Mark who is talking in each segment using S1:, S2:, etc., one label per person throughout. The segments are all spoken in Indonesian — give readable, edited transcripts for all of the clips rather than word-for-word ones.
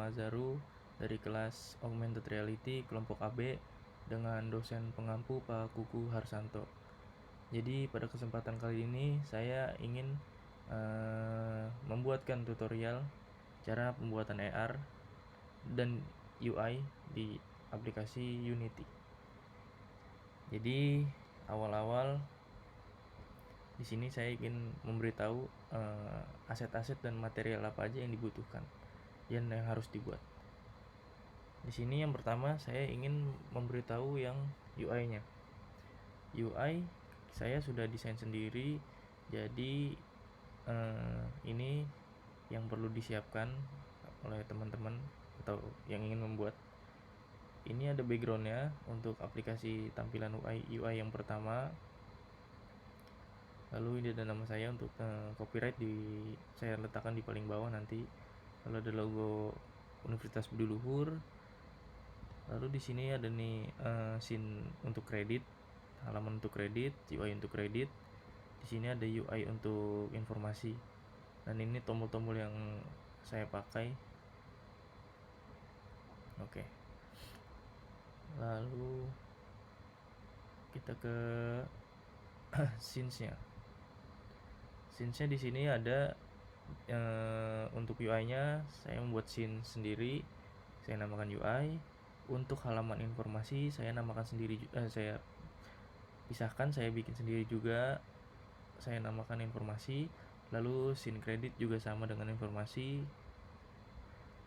S1: nama Azharu dari kelas Augmented Reality kelompok AB dengan dosen pengampu Pak Kuku Harsanto. Jadi pada kesempatan kali ini saya ingin membuatkan tutorial cara pembuatan AR dan UI di aplikasi Unity. Jadi awal-awal di sini saya ingin memberitahu aset-aset dan material apa aja yang dibutuhkan dan yang harus dibuat. Di sini yang pertama saya ingin memberitahu yang UI-nya. UI saya sudah desain sendiri, jadi ini yang perlu disiapkan oleh teman-teman atau yang ingin membuat. Ini ada backgroundnya untuk aplikasi tampilan UI yang pertama. Lalu ini ada nama saya untuk copyright saya letakkan di paling bawah nanti. Lalu ada logo Universitas Budi Luhur. Lalu di sini ada nih scene untuk kredit, halaman untuk kredit, UI untuk kredit. Di sini ada UI untuk informasi. Dan ini tombol-tombol yang saya pakai. Oke. Lalu kita ke scenes-nya. Scene-nya di sini ada untuk UI-nya saya membuat scene sendiri, saya namakan UI. Untuk halaman informasi saya namakan sendiri, saya pisahkan, saya bikin sendiri juga, saya namakan informasi. Lalu scene credit juga sama dengan informasi.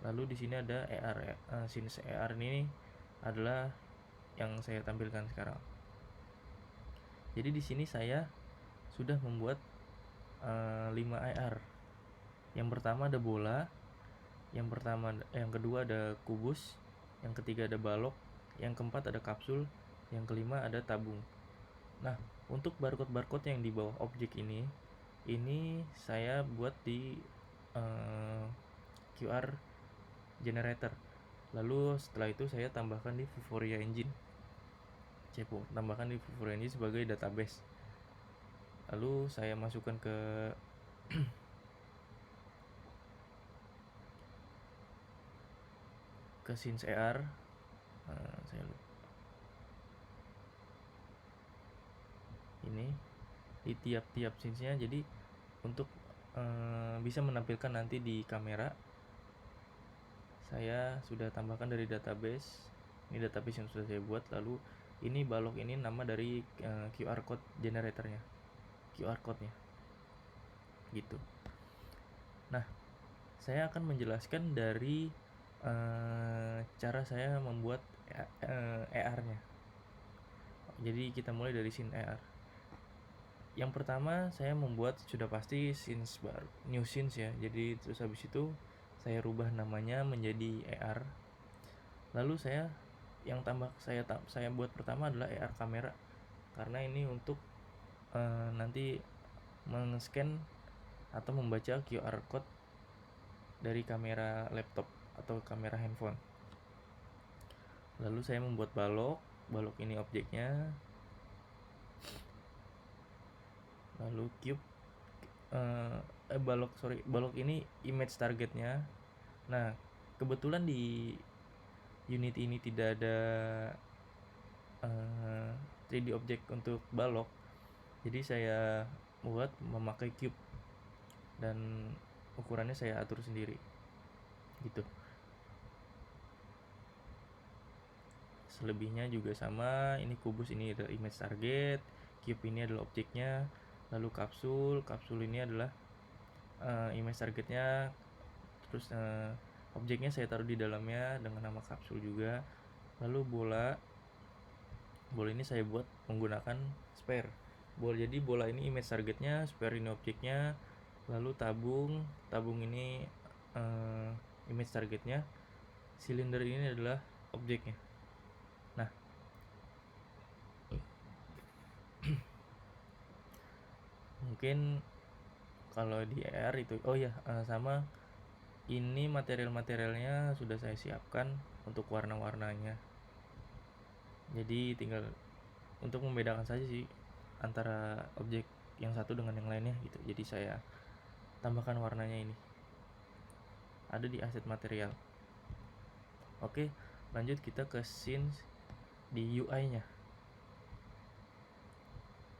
S1: Lalu di sini ada AR. Scene AR ini adalah yang saya tampilkan sekarang. Jadi di sini saya sudah membuat 5 AR. Yang pertama ada bola, yang kedua ada kubus, yang ketiga ada balok, yang keempat ada kapsul, yang kelima ada tabung. Nah, untuk barcode yang di bawah objek ini saya buat di QR generator. Lalu setelah itu saya tambahkan di Vuforia Engine. Saya tambahkan di Vuforia Engine sebagai database. Lalu saya masukkan ke scenes AR. Ini di tiap scenes-nya. Jadi untuk bisa menampilkan nanti di kamera, saya sudah tambahkan dari database. Ini database yang sudah saya buat. Lalu ini balok ini nama dari QR code generatornya, QR code-nya gitu. Nah, saya akan menjelaskan dari cara saya membuat AR-nya. Jadi kita mulai dari scene AR. Yang pertama saya membuat sudah pasti scenes baru, new scenes ya. Jadi terus habis itu saya rubah namanya menjadi AR. Lalu saya buat pertama adalah AR kamera, karena ini untuk nanti men-scan atau membaca QR code dari kamera laptop atau kamera handphone. Lalu saya membuat balok ini objeknya. Lalu cube balok ini image targetnya. Nah, kebetulan di Unity ini tidak ada 3D object untuk balok, jadi saya buat memakai cube dan ukurannya saya atur sendiri gitu. Selebihnya juga sama. Ini kubus ini adalah image target, cube ini adalah objeknya. Lalu kapsul ini adalah image targetnya. Terus objeknya saya taruh di dalamnya dengan nama kapsul juga. Lalu bola ini saya buat menggunakan spare. Jadi bola ini image targetnya, spare ini objeknya. Lalu tabung ini image targetnya. Silinder ini adalah objeknya. Nah, mungkin kalau di AR itu sama ini materialnya sudah saya siapkan untuk warna-warnanya. Jadi tinggal untuk membedakan saja sih antara objek yang satu dengan yang lainnya gitu. Jadi saya tambahkan warnanya ini. Ada di aset material. Oke, lanjut kita ke scene di UI-nya.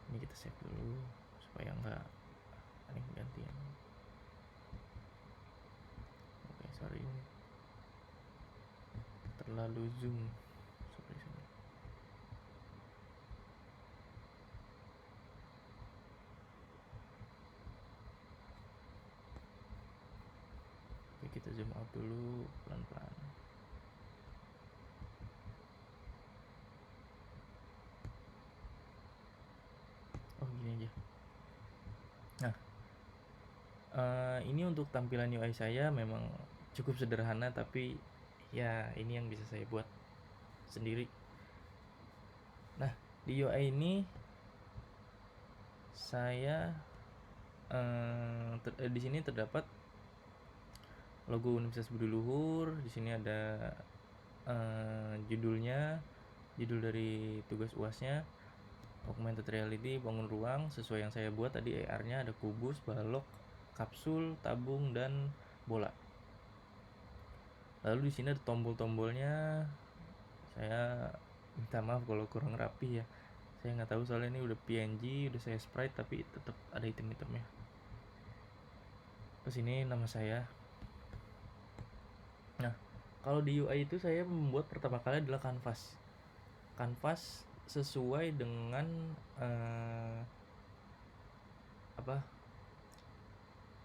S1: Ini kita save dulu supaya nggak ada yang gantian. Oke, sorry ini terlalu zoom. Sorry. Oke, kita zoom out dulu pelan-pelan. Oh, gini aja. Nah, ini untuk tampilan UI saya memang cukup sederhana, tapi ya ini yang bisa saya buat sendiri. Nah, di UI ini saya di sini terdapat logo Universitas Budi Luhur. Di sini ada judulnya, judul dari tugas UASnya, augmented reality bangun ruang sesuai yang saya buat tadi. AR-nya ada kubus, balok, kapsul, tabung, dan bola. Lalu di sini ada tombol-tombolnya. Saya minta maaf kalau kurang rapi ya. Saya nggak tahu soalnya ini udah PNG, udah saya sprite tapi tetap ada item-itemnya. Terus ini nama saya. Nah, kalau di UI itu saya membuat pertama kali adalah kanvas. Kanvas sesuai dengan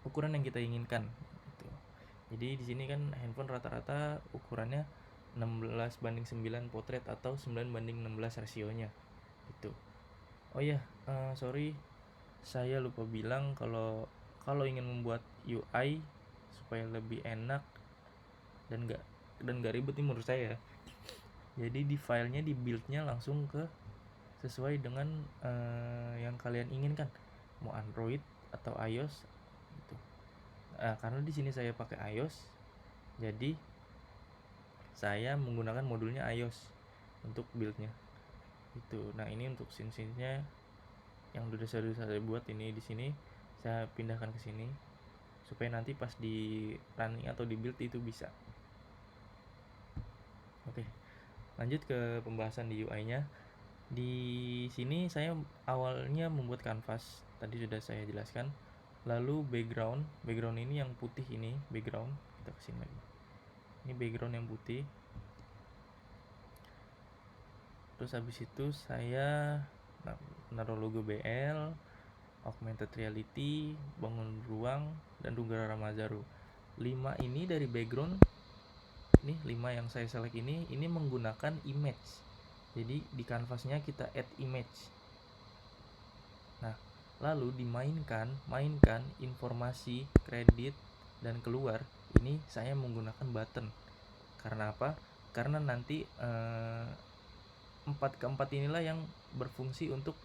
S1: ukuran yang kita inginkan gitu. Jadi di sini kan handphone rata-rata ukurannya 16:9 potret atau 9:16 rasionya gitu. Oh ya, sorry, saya lupa bilang kalau ingin membuat UI supaya lebih enak dan nggak ribet nih menurut saya. Jadi di filenya, di buildnya langsung ke sesuai dengan yang kalian inginkan, mau Android atau iOS gitu. Karena di sini saya pakai iOS, jadi saya menggunakan modulnya iOS untuk buildnya itu. Nah, ini untuk scene-nya yang sudah saya buat ini di sini saya pindahkan ke sini supaya nanti pas di running atau di build itu bisa. Oke, lanjut ke pembahasan di UI-nya. Di sini saya awalnya membuat kanvas, tadi sudah saya jelaskan. Lalu background ini yang putih ini, background, kita kesini lagi. Ini background yang putih. Terus habis itu saya naruh logo BL, augmented reality, bangun ruang, dan Dunggara Ramazaru. 5 ini dari background. Nih 5 yang saya select ini menggunakan image. Jadi di kanvasnya kita add image. Nah, lalu mainkan informasi kredit dan keluar. Ini saya menggunakan button. Karena apa? Karena nanti 4 inilah yang berfungsi untuk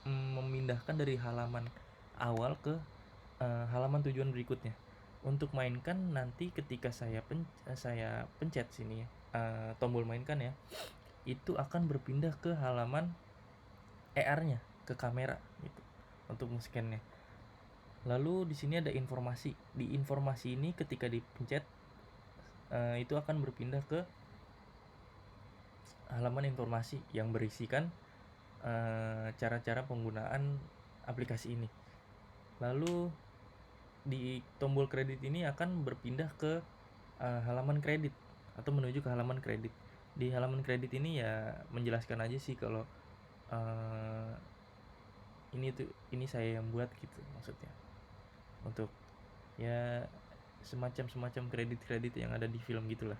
S1: memindahkan dari halaman awal ke halaman tujuan berikutnya. Untuk mainkan nanti ketika saya pencet sini tombol mainkan ya, itu akan berpindah ke halaman AR-nya, ke kamera gitu untuk men-scan-nya. Lalu di sini ada informasi. Di informasi ini ketika dipencet itu akan berpindah ke halaman informasi yang berisikan cara-cara penggunaan aplikasi ini. Lalu di tombol kredit ini akan berpindah ke halaman kredit atau menuju ke halaman kredit. Di halaman kredit ini ya menjelaskan aja sih kalau ini saya yang buat gitu maksudnya. Untuk ya semacam kredit yang ada di film gitulah.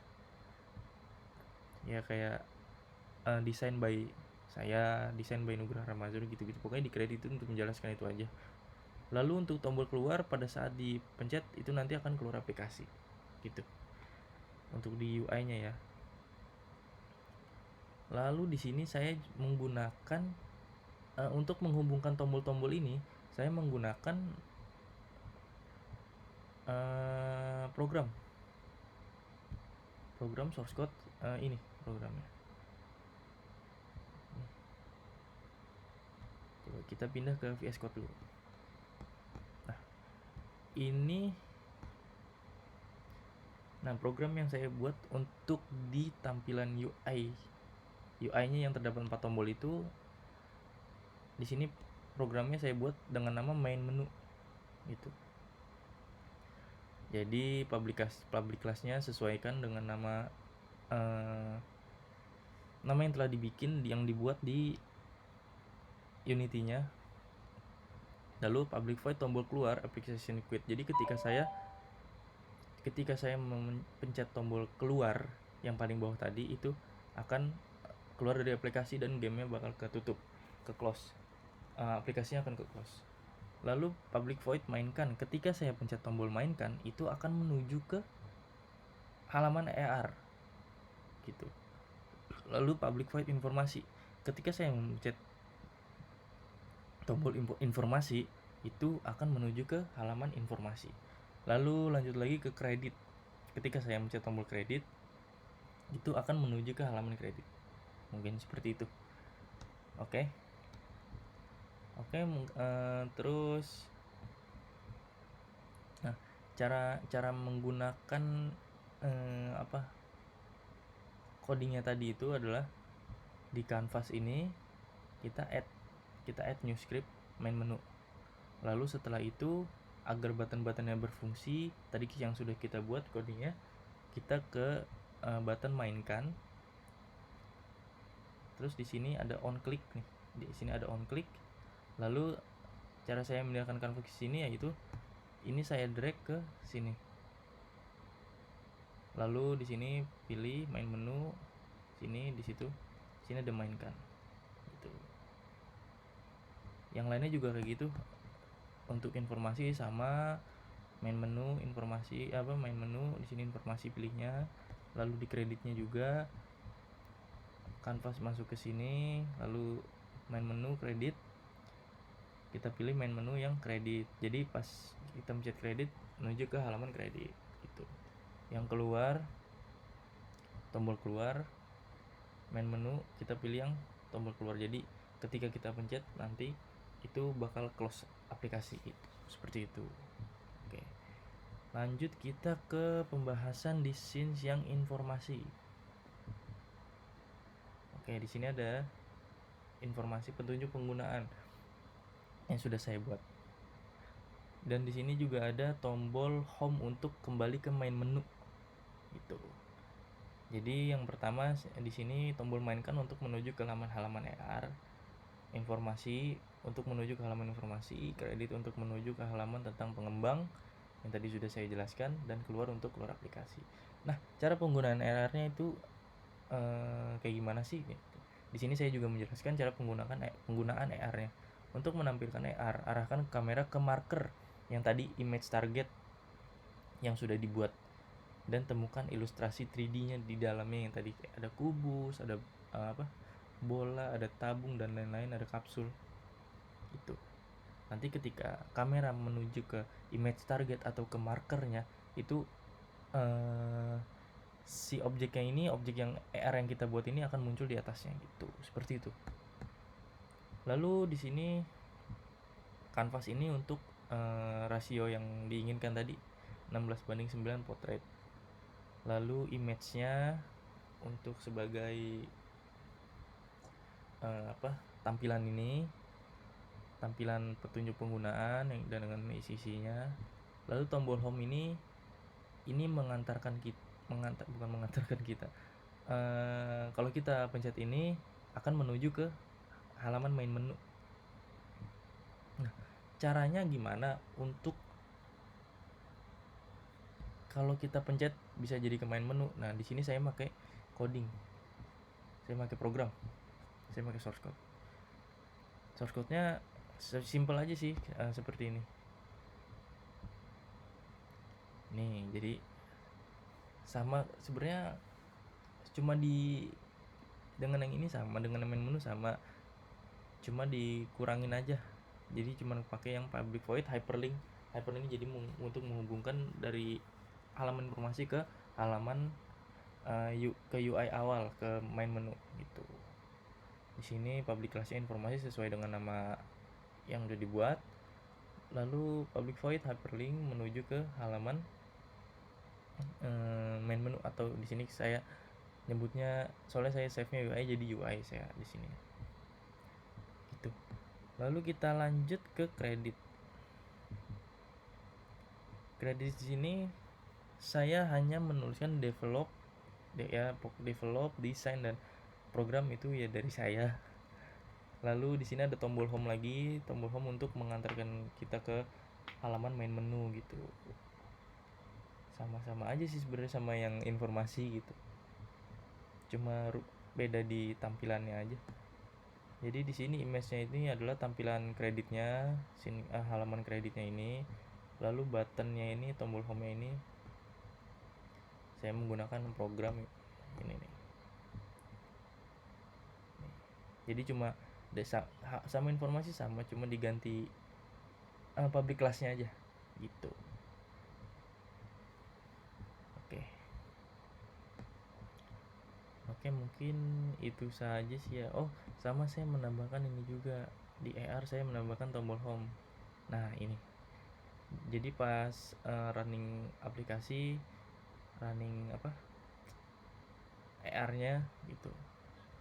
S1: Ya kayak desain by Nugraha Ramazaru gitu-gitu. Pokoknya di kredit itu untuk menjelaskan itu aja. Lalu untuk tombol keluar pada saat dipencet itu nanti akan keluar aplikasi gitu. Untuk di UI-nya ya. Lalu di sini saya menggunakan untuk menghubungkan tombol-tombol ini saya menggunakan program source code ini programnya. Coba kita pindah ke VS Code dulu. Nah, ini Nah, program yang saya buat untuk di tampilan UI-nya yang terdapat 4 tombol itu, di sini programnya saya buat dengan nama main menu gitu. Jadi public class-nya sesuaikan dengan nama yang telah yang dibuat di Unity-nya. Lalu public void tombol keluar application quit. Jadi ketika saya mencet tombol keluar yang paling bawah tadi, itu akan keluar dari aplikasi dan gamenya bakal ke close. Aplikasinya akan ke close. Lalu public void mainkan, ketika saya pencet tombol mainkan, itu akan menuju ke halaman ER gitu. Lalu public void informasi, ketika saya mencet tombol informasi, itu akan menuju ke halaman informasi. Lalu lanjut lagi ke kredit, ketika saya mencet tombol kredit, itu akan menuju ke halaman kredit. Mungkin seperti itu. Oke. Terus nah, cara menggunakan codingnya tadi itu adalah di canvas ini kita add new script main menu. Lalu setelah itu, agar button-buttonnya berfungsi, tadi yang sudah kita buat codingnya, kita ke button mainkan. Terus di sini ada on click nih. Di sini ada on click. Lalu cara saya memindahkan canvas ke sini yaitu ini saya drag ke sini. Lalu di sini pilih main menu, sini di situ. Sini ada mainkan. Gitu. Yang lainnya juga kayak gitu. Untuk informasi sama main menu main menu di sini informasi pilihnya, lalu di kreditnya juga canvas masuk ke sini, lalu main menu kredit kita pilih main menu yang kredit. Jadi pas kita mencet kredit menuju ke halaman kredit gitu. Yang keluar tombol keluar main menu kita pilih yang tombol keluar. Jadi ketika kita pencet nanti itu bakal close aplikasi itu. Seperti itu. Oke. Lanjut kita ke pembahasan di scenes yang informasi. Oke, di sini ada informasi petunjuk penggunaan yang sudah saya buat. Dan di sini juga ada tombol home untuk kembali ke main menu. Gitu. Jadi yang pertama di sini tombol mainkan untuk menuju ke halaman ER, informasi untuk menuju ke halaman informasi, kredit untuk menuju ke halaman tentang pengembang yang tadi sudah saya jelaskan, dan keluar untuk keluar aplikasi. Nah, cara penggunaan ER-nya itu kayak gimana sih? Di sini saya juga menjelaskan cara penggunaan ER-nya. Untuk menampilkan ER, arahkan kamera ke marker yang tadi image target yang sudah dibuat dan temukan ilustrasi 3D-nya di dalamnya yang tadi ada kubus, ada bola, ada tabung dan lain-lain, ada kapsul. Itu. Nanti ketika kamera menuju ke image target atau ke markernya, itu si objeknya ini, objek yang ER yang kita buat ini akan muncul di atasnya gitu. Seperti itu. Lalu di sini kanvas ini untuk rasio yang diinginkan tadi 16:9 portrait. Lalu image-nya untuk sebagai tampilan ini, tampilan petunjuk penggunaan dan dengan isinya. Lalu tombol home ini mengantarkan kita, kalau kita pencet ini akan menuju ke halaman main menu. Nah, caranya gimana untuk kalau kita pencet bisa jadi ke main menu? Nah, di sini saya pakai coding, saya pakai program, saya pakai source code. Source code-nya simple aja sih, seperti ini. Nih, jadi sama sebenarnya, cuma dengan yang ini sama, dengan main menu sama, cuma dikurangin aja. Jadi cuma pakai yang public void hyperlink jadi untuk menghubungkan dari halaman informasi ke halaman ke UI awal, ke main menu gitu. Di sini public class-nya informasi sesuai dengan nama yang udah dibuat. Lalu public void hyperlink menuju ke halaman main menu, atau di sini saya nyebutnya, soalnya saya save-nya UI jadi UI saya di sini. Gitu. Lalu kita lanjut ke kredit. Kredit di sini saya hanya menuliskan develop, desain dan program itu ya dari saya. Lalu di sini ada tombol home lagi, tombol home untuk mengantarkan kita ke halaman main menu gitu. Sama-sama aja sih sebenarnya sama yang informasi gitu. Cuma beda di tampilannya aja. Jadi di sini image-nya ini adalah tampilan kreditnya, halaman kreditnya ini. Lalu button-nya ini, tombol home-nya ini saya menggunakan program ini nih. Jadi cuma sama informasi sama, cuma diganti public class-nya aja gitu. Oke, mungkin itu saja sih ya. Oh, sama saya menambahkan ini juga. Di AR saya menambahkan tombol home. Nah, ini. Jadi pas running aplikasi, running AR-nya gitu.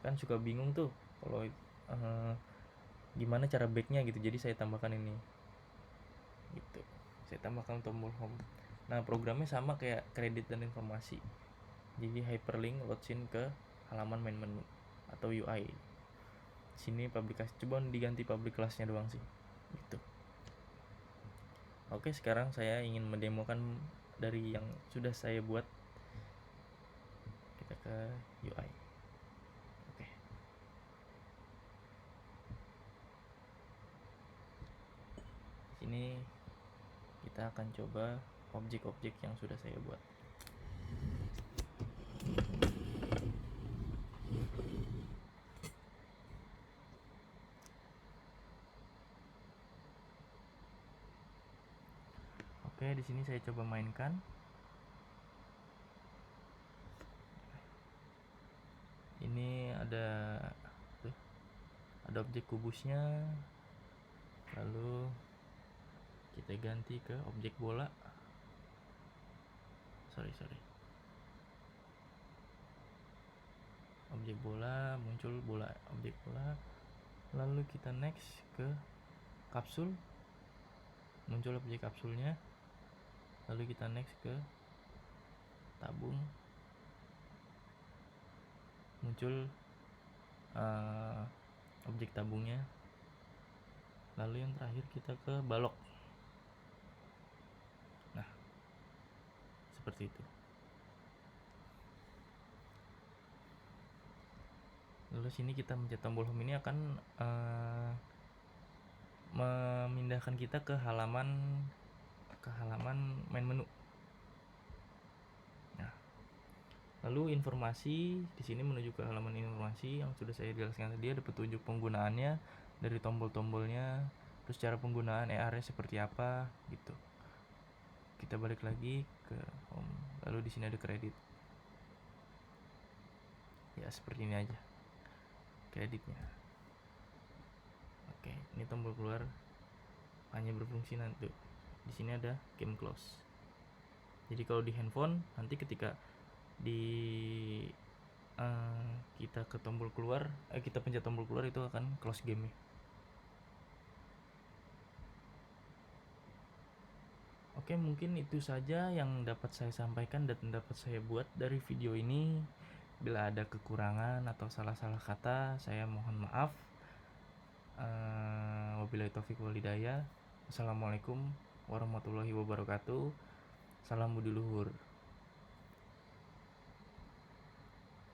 S1: Kan suka bingung tuh kalau gimana cara back-nya gitu. Jadi saya tambahkan ini. Gitu. Saya tambahkan tombol home. Nah, programnya sama kayak kredit dan informasi. Jadi hyperlink loadin ke halaman main menu atau UI. Sini publikasi, coba diganti public class-nya doang sih. Gitu. Oke, sekarang saya ingin mendemokan dari yang sudah saya buat. Kita ke UI. Oke. Sini kita akan coba objek-objek yang sudah saya buat. Oke, di sini saya coba mainkan. Ini ada objek kubusnya. Lalu kita ganti ke objek bola. Sorry. Objek bola, muncul bola, objek bola. Lalu kita next ke kapsul. Muncul objek kapsulnya. Lalu kita next ke tabung. Muncul objek tabungnya. Lalu yang terakhir kita ke balok. Nah, seperti itu. Lalu sini kita mencet tombol home ini akan memindahkan kita ke halaman main menu. Nah, lalu informasi di sini menuju ke halaman informasi yang sudah saya jelaskan tadi. Ada petunjuk penggunaannya dari tombol-tombolnya, terus cara penggunaan AR-nya seperti apa gitu. Kita balik lagi ke home. Lalu di sini ada kredit. Ya, seperti ini aja kreditnya. Oke, ini tombol keluar hanya berfungsi nanti. Di sini ada game close. Jadi kalau di handphone nanti ketika kita ke tombol keluar, kita pencet tombol keluar, itu akan close game-nya. Oke, mungkin itu saja yang dapat saya sampaikan dan dapat saya buat dari video ini. Bila ada kekurangan atau salah-salah kata, saya mohon maaf. Wabillahi taufiq wal hidayah. Assalamualaikum warahmatullahi wabarakatuh. Salam budi luhur.